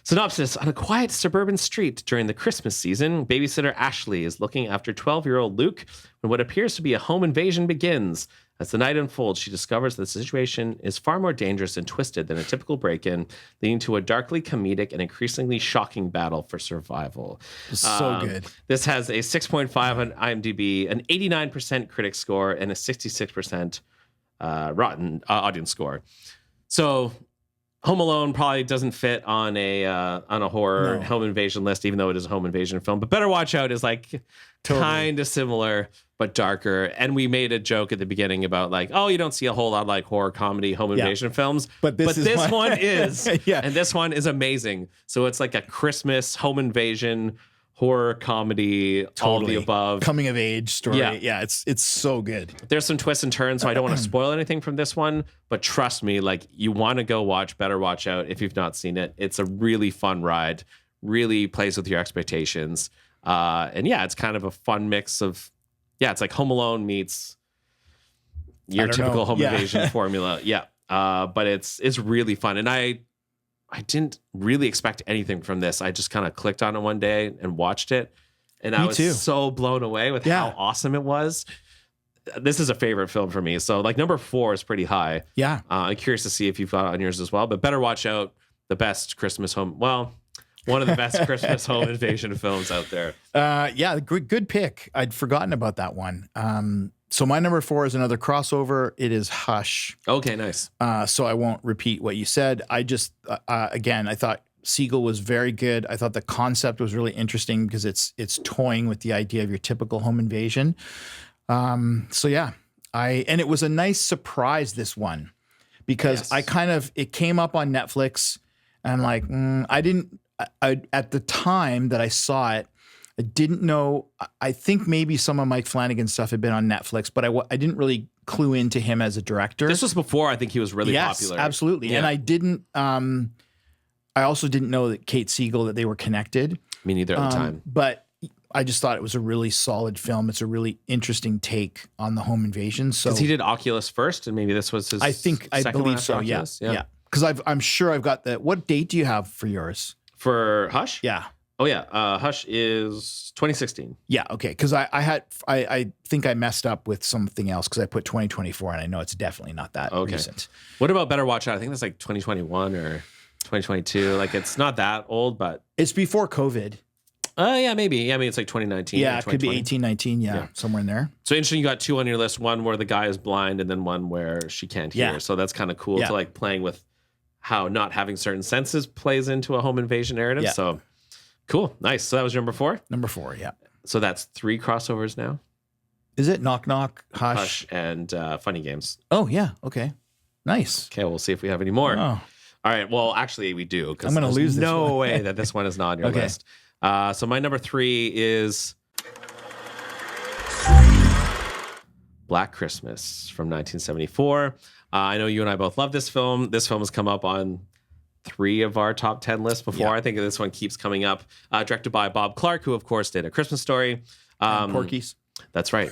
Synopsis: on a quiet suburban street during the Christmas season, babysitter Ashley is looking after 12-year-old Luke when what appears to be a home invasion begins. As the night unfolds, she discovers that the situation is far more dangerous and twisted than a typical break-in, leading to a darkly comedic and increasingly shocking battle for survival. So good. This has a 6.5 on IMDb, an 89% critic score, and a 66% Rotten audience score. So Home Alone probably doesn't fit on a horror home invasion list, even though it is a home invasion film. But Better Watch Out is like kind of similar but darker. And we made a joke at the beginning about like, oh, you don't see a whole lot of like horror comedy home invasion films, But this one is, Yeah. and this one is amazing. So it's like a Christmas home invasion horror comedy, all of the above. Coming of age story. Yeah. Yeah, it's so good. There's some twists and turns, so I don't want to spoil anything from this one, but trust me, like you want to go watch Better Watch Out if you've not seen it. It's a really fun ride, really plays with your expectations. And yeah, it's kind of a fun mix of, it's like Home Alone meets your typical home invasion formula. Yeah. But it's really fun. And I didn't really expect anything from this. I just kind of clicked on it one day and watched it. And I was so blown away with how awesome it was. This is a favorite film for me. So like number 4 is pretty high. Yeah. I'm curious to see if you've got it on yours as well. But Better Watch Out, the best Christmas home. Well, one of the best Christmas home invasion films out there. Good pick. I'd forgotten about that one. So my number 4 is another crossover. It is Hush. Okay, nice. So I won't repeat what you said. I just, again, I thought Siegel was very good. I thought the concept was really interesting because it's toying with the idea of your typical home invasion. So yeah, and it was a nice surprise, this one, because it came up on Netflix, and like, at the time that I saw it, I didn't know. I think maybe some of Mike Flanagan's stuff had been on Netflix, but I didn't really clue into him as a director. This was before I think he was really popular. Yes, absolutely. Yeah. And I didn't. I also didn't know that Kate Siegel, that they were connected. Me neither at the time. But I just thought it was a really solid film. It's a really interesting take on the home invasion. So Because he did Oculus first, and maybe this was his. I second believe one so. after Yeah, Oculus? yeah. Because I'm sure I've got the. What date do you have for yours? For Hush? Yeah. Oh yeah, Hush is 2016. Yeah. Okay. Because I think I messed up with something else because I put 2024, and I know it's definitely not that recent. What about Better Watch Out? I think that's like 2021 or 2022. Like, it's not that old, but It's before COVID. yeah, maybe. Yeah, I mean, it's like 2019. Yeah, or it could be 2020. 18, 19. Yeah, somewhere in there. So interesting. You got two on your list. One where the guy is blind, and then one where she can't hear. Yeah. So that's kind of cool Yeah. to like playing with how not having certain senses plays into a home invasion narrative. Yeah. So cool, nice. So that was your number 4. Number 4. Yeah. So that's 3 crossovers now. Is it Knock Knock, Hush? Hush and Funny Games. Oh yeah. Okay. Nice. Okay, we'll see if we have any more. Oh. All right. Well, actually, we do. I'm gonna lose this no one. way that this one is not on your Okay. list. So my number 3 is Black Christmas from 1974. I know you and I both love this film. This film has come up on 3 of our top 10 lists before. Yeah. I think this one keeps coming up. Directed by Bob Clark, who of course did A Christmas Story. Porky's. That's right.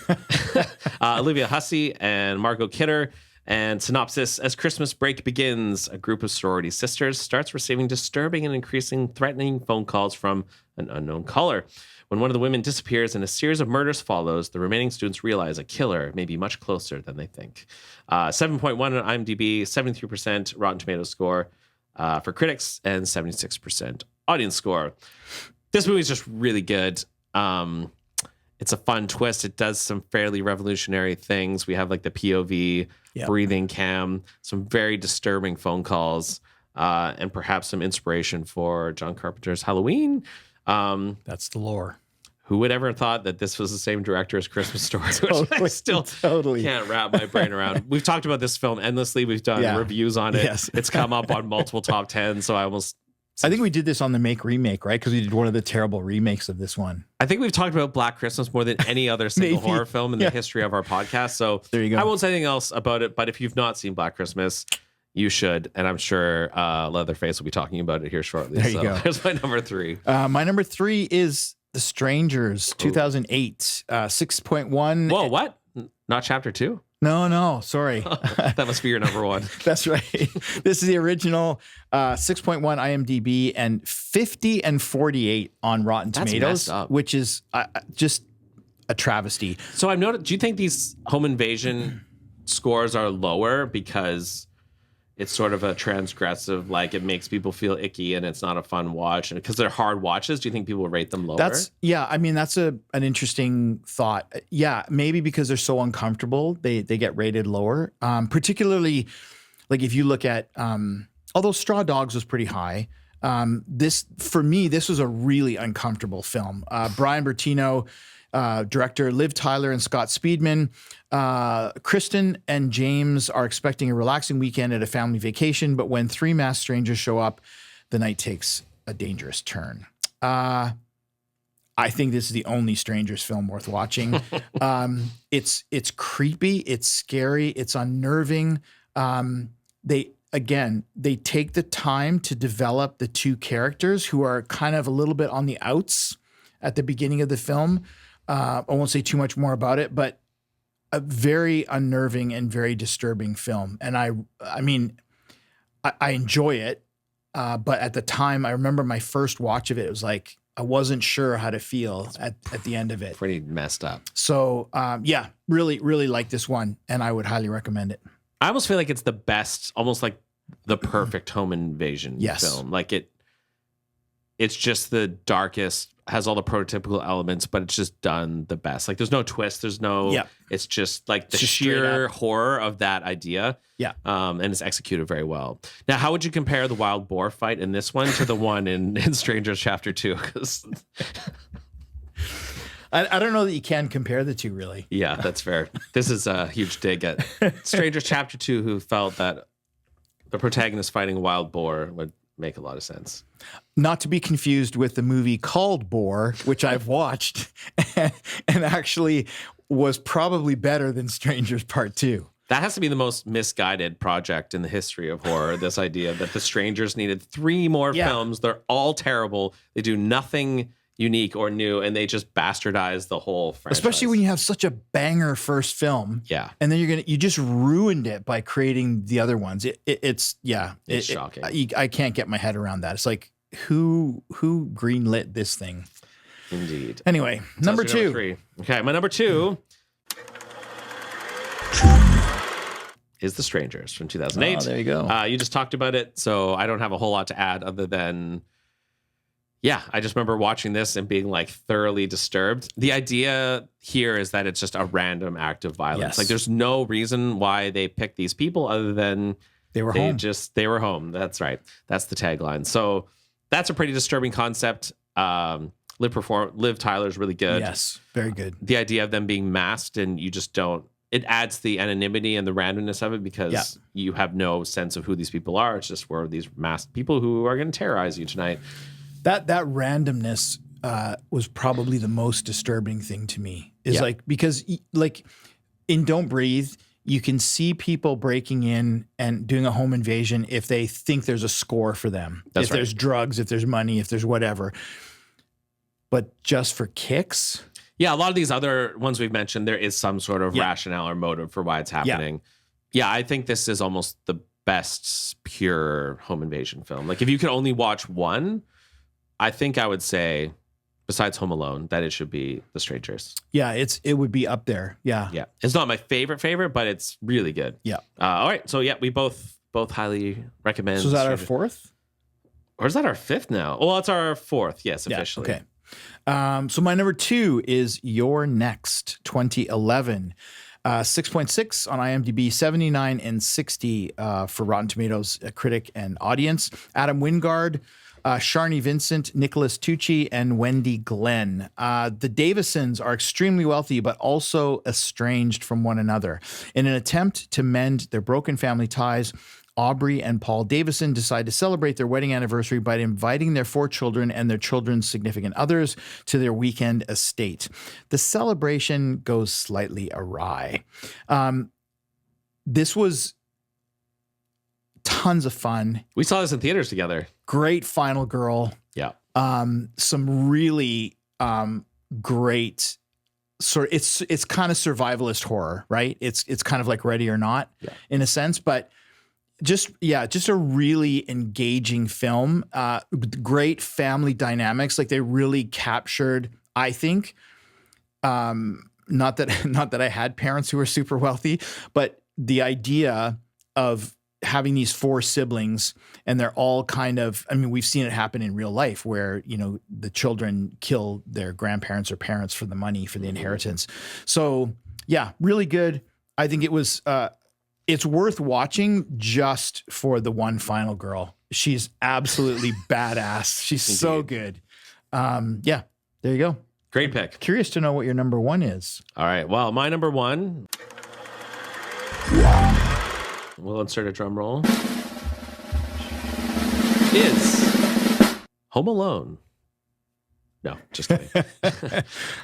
Olivia Hussey and Margot Kidder. And synopsis: as Christmas break begins, a group of sorority sisters starts receiving disturbing and increasing threatening phone calls from an unknown caller. When one of the women disappears and a series of murders follows, the remaining students realize a killer may be much closer than they think. 7.1 on IMDb, 73% Rotten Tomatoes score for critics, and 76% audience score. This movie is just really good. It's a fun twist. It does some fairly revolutionary things. We have like the POV breathing cam, some very disturbing phone calls, and perhaps some inspiration for John Carpenter's Halloween. That's the lore. Who would ever thought that this was the same director as Christmas Story, which I still can't wrap my brain around. We've talked about this film endlessly. We've done reviews on it. Yes. It's come up on multiple top 10. So I think we did this on the Make Remake, right? Because we did one of the terrible remakes of this one. I think we've talked about Black Christmas more than any other single horror film in the history of our podcast. So there you go. I won't say anything else about it, but if you've not seen Black Christmas, you should. And I'm sure Leatherface will be talking about it here shortly. There you go. There's my number 3. My number 3 is The Strangers, 2008, 6.1. Whoa, what? Not chapter 2? No, sorry. That must be your number 1. That's right. This is the original, 6.1 IMDb and 50 and 48 on Rotten Tomatoes, messed up. which is just a travesty. So I've noticed, do you think these home invasion scores are lower because it's sort of a transgressive, like it makes people feel icky and it's not a fun watch, and because they're hard watches, do you think people will rate them lower? That's an interesting thought. Yeah, maybe because they're so uncomfortable, they get rated lower. Particularly, like if you look at, although Straw Dogs was pretty high, this was a really uncomfortable film. Brian Bertino, director, Liv Tyler and Scott Speedman. Kristen and James are expecting a relaxing weekend at a family vacation, but when 3 masked strangers show up, the night takes a dangerous turn. I think this is the only Strangers film worth watching. It's creepy, it's scary, it's unnerving. They take the time to develop the 2 characters who are kind of a little bit on the outs at the beginning of the film. I won't say too much more about it, but a very unnerving and very disturbing film. And I enjoy it. But at the time, I remember my first watch of it, it was like, I wasn't sure how to feel at the end of it. Pretty messed up. So really, really like this one, and I would highly recommend it. I almost feel like it's the best, almost like the perfect home invasion film. Like it's just the darkest, has all the prototypical elements, but it's just done the best. Like there's no twist, there's no, Yep. it's just like the It's just straight sheer up. horror of that idea. Yeah. And it's executed very well. Now, how would you compare the wild boar fight in this one to the one in Strangers Chapter 2? 'Cause I don't know that you can compare the two really. yeah, that's fair. This is a huge dig at Strangers Chapter 2, who felt that the protagonist fighting a wild boar would make a lot of sense. Not to be confused with the movie called Boar, which I've watched and actually was probably better than Strangers Part 2. That has to be the most misguided project in the history of horror. This idea that the Strangers needed 3 more Yeah. films. They're all terrible. They do nothing unique or new, and they just bastardize the whole franchise. Especially when you have such a banger first film. Yeah. And then you just ruined it by creating the other ones. It's shocking. I can't get my head around that. It's like who greenlit this thing? Indeed. Anyway, number That's your 2. 3. Okay, my number 2 is The Strangers from 2008. Oh, there you go. You just talked about it, so I don't have a whole lot to add other than, yeah, I just remember watching this and being like thoroughly disturbed. The idea here is that it's just a random act of violence. Yes. Like there's no reason why they picked these people other than They were home. they were home. That's right. That's the tagline. So that's a pretty disturbing concept. Liv Tyler's really good. Yes, very good. The idea of them being masked and you just don't, it adds the anonymity and the randomness of it because Yeah. you have no sense of who these people are. It's just we're these masked people who are going to terrorize you tonight. That randomness was probably the most disturbing thing to me. Is Yeah. like because like in Don't Breathe, you can see people breaking in and doing a home invasion if they think there's a score for them. That's if right. there's drugs, if there's money, if there's whatever. But just for kicks, Yeah, a lot of these other ones we've mentioned, there is some sort of Yeah. rationale or motive for why it's happening. Yeah, I think this is almost the best pure home invasion film. Like if you could only watch one, I think I would say, besides Home Alone, that it should be The Strangers. yeah, it would be up there. Yeah. Yeah, it's not my favorite, but it's really good. Yeah. All right, so yeah, we both highly recommend. So is that our Strangers. 4th? Or is that our 5th now? Well, it's our 4th. Yes, officially. Yeah, okay. So my number 2 is You're Next, 2011. 6.6 on IMDb, 79 and 60 for Rotten Tomatoes critic and audience. Adam Wingard, Sharni Vincent, Nicholas Tucci, and Wendy Glenn. The Davisons are extremely wealthy, but also estranged from one another. In an attempt to mend their broken family ties, Aubrey and Paul Davison decide to celebrate their wedding anniversary by inviting their 4 children and their children's significant others to their weekend estate. The celebration goes slightly awry. This was tons of fun. We saw this in theaters together. Great final girl. Yeah. Some really great sort. It's kind of survivalist horror, right? It's kind of like Ready or Not in a sense, but just a really engaging film. Great family dynamics. Like they really captured, I think, not that I had parents who were super wealthy, but the idea of having these 4 siblings and they're all kind of, I mean, we've seen it happen in real life where, you know, the children kill their grandparents or parents for the money, for the inheritance. So yeah, really good. I think it was, it's worth watching just for the one final girl. She's absolutely badass. She's so good. Yeah, there you go. Great pick. Curious to know what your number 1 is. All right. Well, my number 1. We'll insert a drum roll. Is Home Alone. No, just kidding.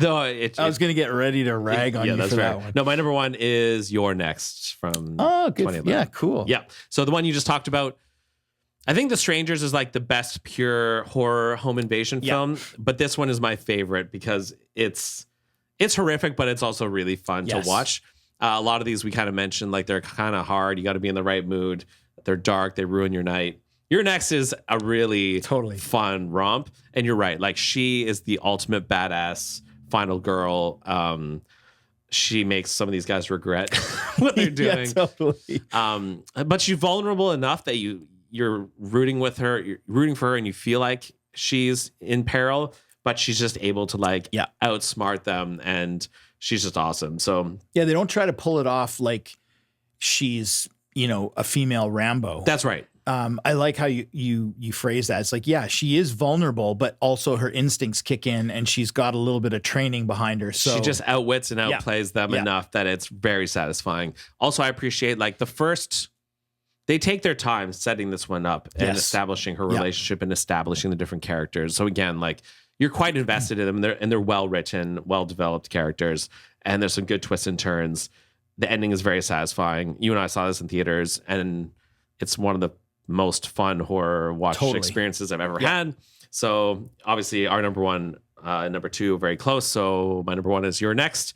No, I was going to get ready to rag on you for that one. No, my number 1 is You're Next from Oh, good. 2011. Yeah, cool. Yeah. So the one you just talked about, I think The Strangers is like the best pure horror home invasion film, but this one is my favorite because it's horrific, but it's also really fun to watch. A lot of these we kind of mentioned, like they're kind of hard. You got to be in the right mood. They're dark. They ruin your night. Your Next is a really fun romp. And you're right. Like she is the ultimate badass final girl. She makes some of these guys regret what they're doing. Yeah, totally. But she's vulnerable enough that you're rooting with her, you're rooting for her, and you feel like she's in peril, but she's just able to like Yeah. outsmart them, and she's just awesome. So Yeah, they don't try to pull it off like she's, a female Rambo. that's right. I like how you phrase that. It's like, yeah, she is vulnerable, but also her instincts kick in, and she's got a little bit of training behind her. So She just outwits and outplays them Yeah. enough that it's very satisfying. Also, I appreciate like they take their time setting this one up and Yes. establishing her Yeah. relationship and establishing the different characters. So again, like you're quite invested in them, and they're well written, well developed characters, and there's some good twists and turns. The ending is very satisfying. You and I saw this in theaters, and it's one of the most fun horror watch Totally. experiences I've ever had. So obviously our number one, number two, very close. So my number one is your next.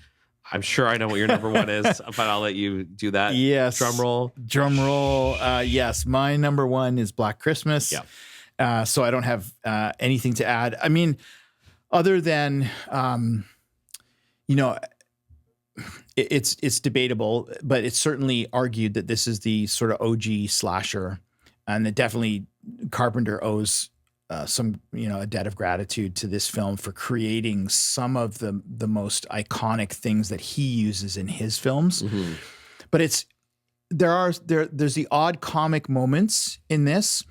I'm sure I know what your number one is, but I'll let you do that. Yes. Drum roll. Drum roll. Yes, my number one is Black Christmas. Yeah. So I don't have anything to add. I mean, other than, it's debatable, but it's certainly argued that this is the sort of OG slasher, and that definitely Carpenter owes some, a debt of gratitude to this film for creating some of the most iconic things that he uses in his films. Mhm. But there's the odd comic moments in this.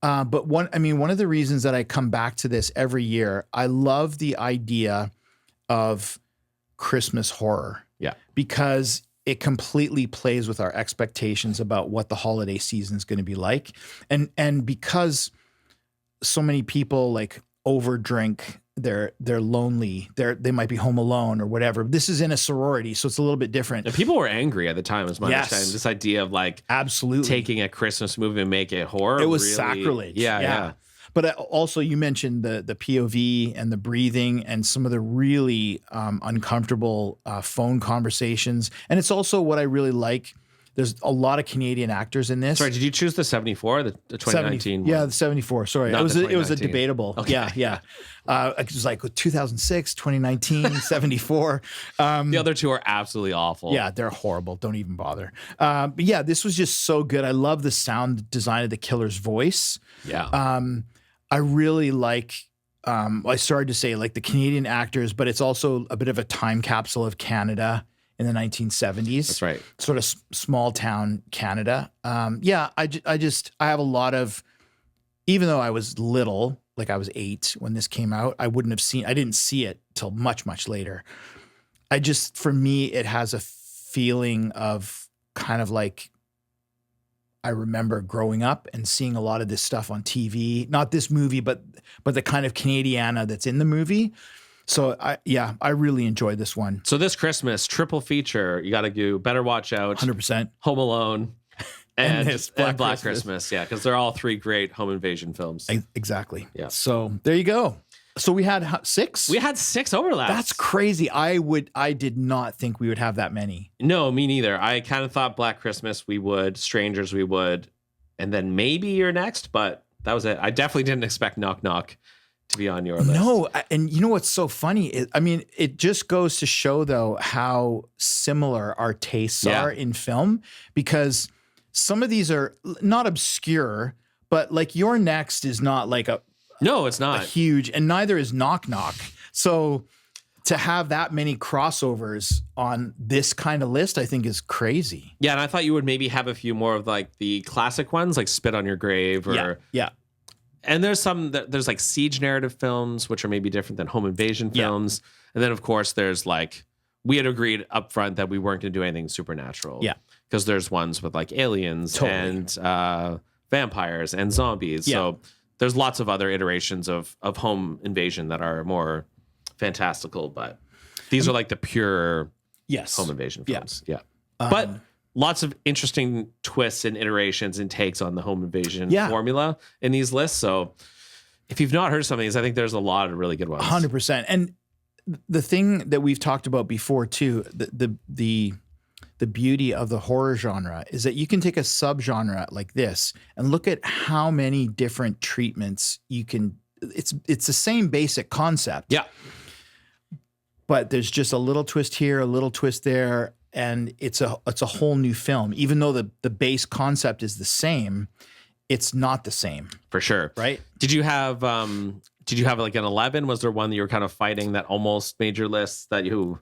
But one of the reasons that I come back to this every year, I love the idea of Christmas horror. Yeah. Because it completely plays with our expectations about what the holiday season is going to be like. And because so many people like overdrink, they're lonely, they might be home alone or whatever. This is in a sorority, so it's a little bit different. And people were angry at the time, is my Yes. understanding. This idea of like Absolutely. taking a Christmas movie and make it horror. It was really- sacrilege. Yeah. But also, you mentioned the POV and the breathing and some of the really uncomfortable phone conversations. And it's also what I really like. There's a lot of Canadian actors in this. Sorry, did you choose the 74, the 2019 one? Yeah, the 74. Sorry. Not It was the a 2019. debatable. Okay. Yeah. It was like 2006, 2019, 74. The other two are absolutely awful. Yeah, they're horrible. Don't even bother. But yeah, this was just so good. I love the sound design of the killer's voice. Yeah. I really like, I started to say like the Canadian actors, but it's also a bit of a time capsule of Canada in the 1970s. That's right. Sort of small town Canada. I have a lot of, even though I was little, like I was 8 when this came out, I didn't see it till much, much later. For me, it has a feeling of kind of like, I remember growing up and seeing a lot of this stuff on TV, not this movie, but the kind of Canadiana that's in the movie. So I really enjoyed this one. So this Christmas, triple feature, you got to do Better Watch Out, 100%. Home Alone, and this, Black Black Christmas. Yeah, because they're all three great home invasion films. Exactly. Yeah. So there you go. So we had 6. We had 6 overlaps. That's crazy. I did not think we would have that many. No, me neither. I kind of thought Black Christmas we would, Strangers we would, and then maybe your next, but that was it. I definitely didn't expect Knock Knock to be on your list. No, and you know what's so funny? It just goes to show though how similar our tastes Yeah. are in film, because some of these are not obscure, but like your next is not like No, it's a not. huge, and neither is Knock Knock. So to have that many crossovers on this kind of list, I think is crazy. Yeah, and I thought you would maybe have a few more of like the classic ones, like Spit on Your Grave, or Yeah. and there's like siege narrative films, which are maybe different than home invasion Yeah. films, and then of course there's like we had agreed up front that we weren't going to do anything supernatural. Yeah. because there's ones with like aliens Totally. and vampires and zombies. Yeah. So there's lots of other iterations of home invasion that are more fantastical, but these are like the pure Yes. home invasion Yeah. films. Yeah. But lots of interesting twists and iterations and takes on the home invasion Yeah. formula in these lists. So if you've not heard some of these, I think there's a lot of really good ones. 100%. And the thing that we've talked about before too, the beauty of the horror genre is that you can take a subgenre like this and look at how many different treatments you can. It's the same basic concept. Yeah. But there's just a little twist here, a little twist there, and it's a whole new film. Even though the base concept is the same, it's not the same, For sure. right? Did you have like an 11? Was there one that you were kind of fighting that almost made your list that you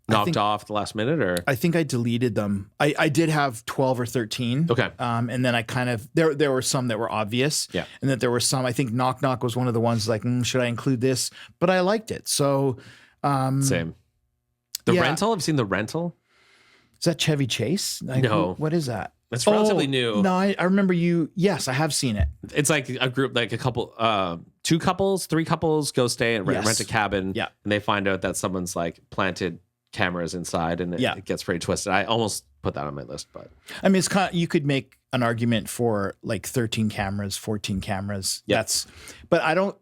knocked off at the last minute, or? I think I deleted them. I did have 12 or 13. Okay. And then I kind of, there were some that were obvious. Yeah. And that there were some, I think Knock Knock was one of the ones like, should I include this? But I liked it. So. Same. The yeah. Rental? Have you seen The Rental? Is that Chevy Chase? No. What is that? It's relatively new. No, I remember you. Yes, I have seen it. It's like a group, like a couple, 2 couples, 3 couples go stay and rent a cabin. Yeah. And they find out that someone's like planted cameras inside, and it gets pretty twisted. I almost put that on my list, but I mean, it's kind of, you could make an argument for like 13 cameras, 14 cameras. Yep. But I don't,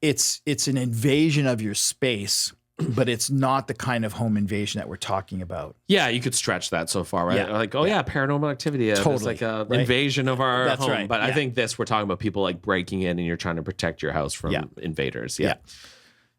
it's an invasion of your space, but it's not the kind of home invasion that we're talking about. yeah, you could stretch that so far, right? Yeah. Like, paranormal activity. It's Totally, like a right? invasion of our That's home. right, But I yeah. think we're talking about people like breaking in, and you're trying to protect your house from invaders. Yeah. Yeah.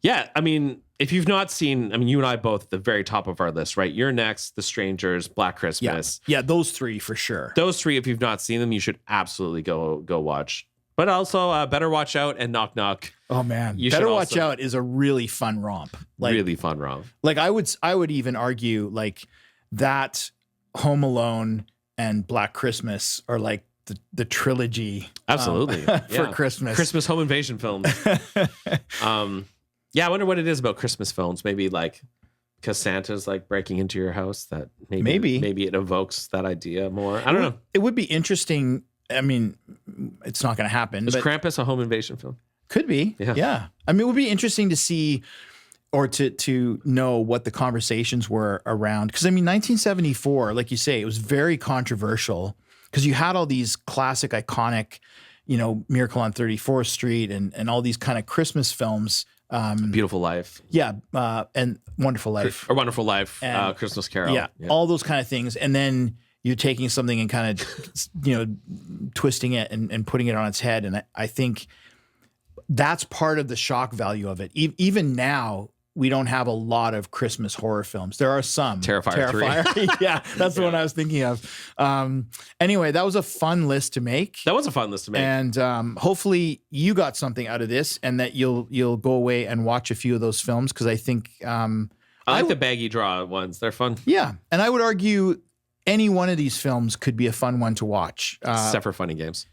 Yeah, I mean, if you've not seen, you and I both at the very top of our list, right? You're Next, The Strangers, Black Christmas. Yeah, those 3 for sure. Those 3, if you've not seen them, you should absolutely go watch. But also, Better Watch Out and Knock Knock. Oh man, You Better should Watch also- Out is a really fun romp. Like, Really fun romp. like I would even argue like that Home Alone and Black Christmas are like the trilogy. Absolutely. For Yeah. Christmas. Christmas home invasion films. Yeah, I wonder what it is about Christmas films. Maybe like because Santa's like breaking into your house, that maybe it evokes that idea more. I don't know. It would be interesting. I mean, it's not going to happen. Is But Krampus a home invasion film? could be. Yeah. Yeah. I mean, it would be interesting to see or to know what the conversations were around. Because I mean, 1974, like you say, it was very controversial because you had all these classic, iconic, Miracle on 34th Street and all these kind of Christmas films. Beautiful Life. Yeah. And Wonderful Life. Or Wonderful Life, And- Christmas Carol. Yeah. All those kind of things. And then you're taking something and kind of, twisting it and putting it on its head. And I think that's part of the shock value of it. Even now, we don't have a lot of Christmas horror films. There are some. Terrifier 3. Yeah, that's the one I was thinking of. Anyway, that was a fun list to make. That was a fun list to make. And hopefully you got something out of this and that you'll go away and watch a few of those films because I think I like the baggy draw ones. They're fun. yeah. And I would argue any one of these films could be a fun one to watch. Except for Funny Games.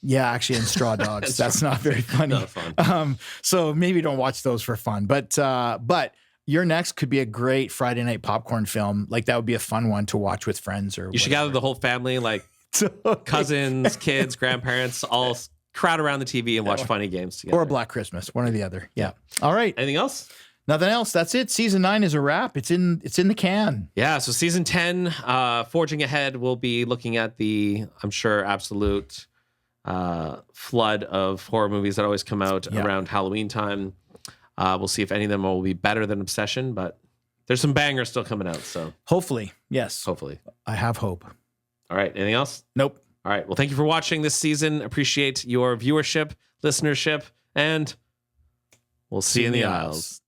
Yeah, actually, and Straw Dogs. That's not very funny. Not fun. So maybe don't watch those for fun. But Your Next could be a great Friday night popcorn film. Like that would be a fun one to watch with friends or You should gather the whole family, like cousins, kids, grandparents, all crowd around the TV and watch Funny Games together. or a Black Christmas, one or the other. Yeah. All right. Anything else? Nothing else. That's it. Season 9 is a wrap. It's in the can. Yeah, so season 10, forging ahead, we'll be looking at the, I'm sure, absolute flood of horror movies that always come out around Halloween time. We'll see if any of them will be better than Obsession, but there's some bangers still coming out, so Hopefully. Yes. hopefully. I have hope. All right, anything else? Nope. All right, well, thank you for watching this season. Appreciate your viewership, listenership, and we'll see you in the aisles.